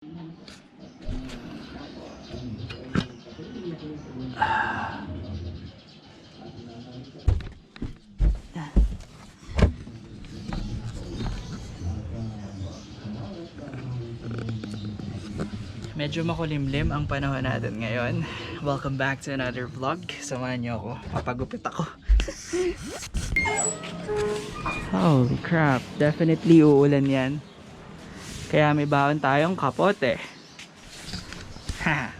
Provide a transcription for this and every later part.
Medyo makulimlim ang panahon natin ngayon. Welcome back to another vlog. Samahan niyo ako. Papagupit ako. Holy crap. Definitely uulan yan. Kaya may baon tayong kapote. Ha!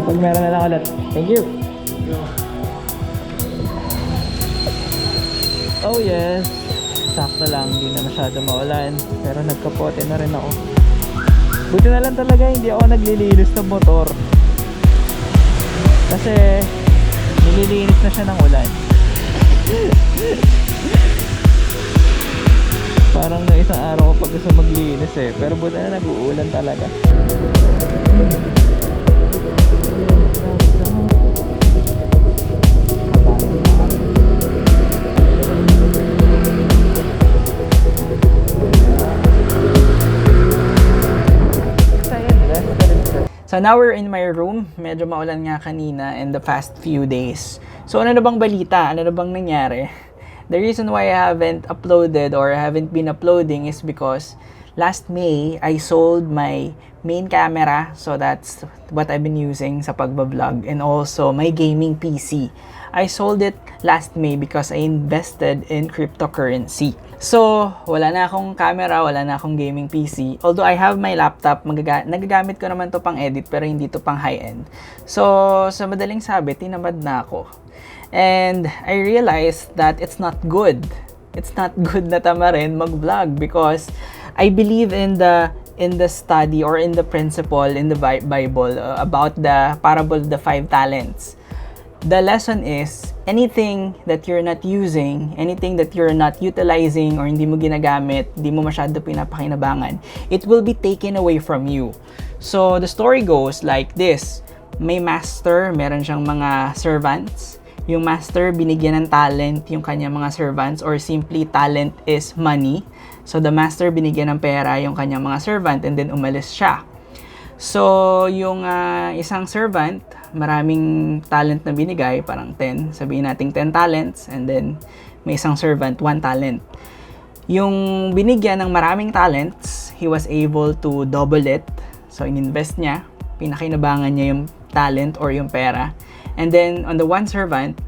Pag meron na lang ulit. Thank you. Oh yes. Sakto lang. Hindi na masyado maulan. Pero nagkapote na rin ako. Buti na lang talaga hindi ako naglilinis ng motor. Kasi nililinis na siya ng ulan. Parang na isang araw ko pag gusto maglinis eh. Pero buti na nag-uulan talaga. So now we're in my room. Medyo maulan nga kanina in the past few days. So ano na bang balita? Ano na bang nangyari? The reason why I haven't uploaded or I haven't been uploading is because last May, I sold my main camera. So that's what I've been using sa pagbablog. And also my gaming PC. I sold it last May because I invested in cryptocurrency. So, wala na akong camera, wala na akong gaming PC. Although I have my laptop, nagagamit ko naman to pang edit pero hindi to pang high-end. So, sa madaling sabi, tinamad na ako. And I realized that it's not good. It's not good na tamarin mag-vlog because I believe in the study or in the principle in the Bible about the parable of the 5 talents. The lesson is, anything that you're not using, anything that you're not utilizing or hindi mo ginagamit, hindi mo masyado pinapakinabangan, it will be taken away from you. So, the story goes like this. May master, meron siyang mga servants. Yung master, binigyan ng talent yung kanyang mga servants or simply talent is money. So, the master, binigyan ng pera yung kanyang mga servant and then umalis siya. So, yung isang servant, maraming talent na binigay, parang 10, sabihin natin 10 talents, and then may isang servant, 1 talent. Yung binigyan ng maraming talents, he was able to double it. So, ininvest niya, pinakinabangan niya yung talent or yung pera. And then, on the one servant,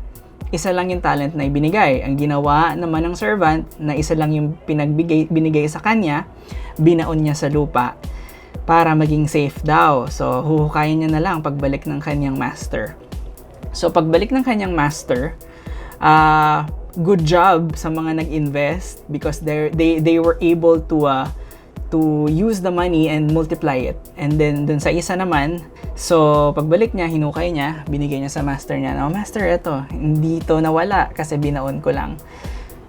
isa lang yung talent na ibinigay. Ang ginawa naman ng servant, na isa lang yung binigay sa kanya, binaon niya sa lupa para maging safe daw. So, huhukayin niya na lang pagbalik ng kanyang master. So, pagbalik ng kanyang master, good job sa mga nag-invest because they were able to use the money and multiply it. And then, dun sa isa naman, so, pagbalik niya, hinukay niya, binigay niya sa master niya. "Oh, master, eto, hindi to nawala kasi binaon ko lang."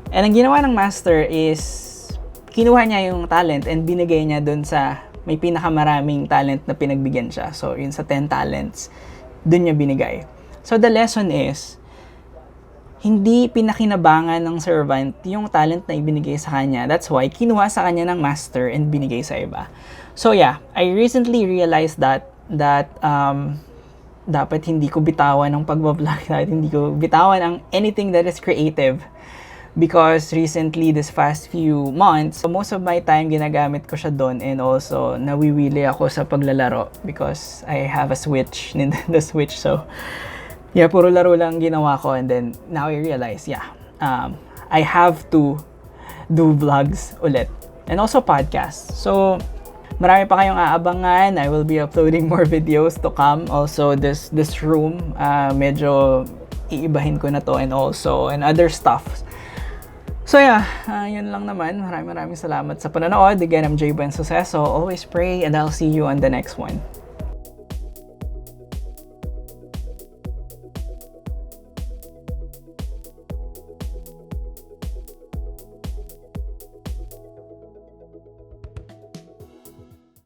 And ang ginawa ng master is, kinuha niya yung talent and binigay niya dun sa may pinakamaraming talent na pinagbigyan siya. So, yun sa 10 talents, dun niya binigay. So, the lesson is, hindi pinakinabangan ng servant yung talent na ibinigay sa kanya. That's why, kinuha sa kanya ng master and binigay sa iba. So, yeah, I recently realized that dapat hindi ko bitawan ang pagbablog, dapat hindi ko bitawan ang anything that is creative. Because recently, this past few months, most of my time ginagamit ko siya doon and also nawiwili ako sa paglalaro because I have a Switch, Nintendo Switch. So, yeah, puro laro lang ginawa ko and then now I realize, I have to do vlogs ulit. and also podcasts. So, marami pa kayong aabangan. I will be uploading more videos to come. Also, this room, medyo iibahin ko na to, and other stuff. So yeah, yun lang naman. Maraming salamat sa panonood. Again, I'm Jay Ben Suceso. Always pray, and I'll see you on the next one.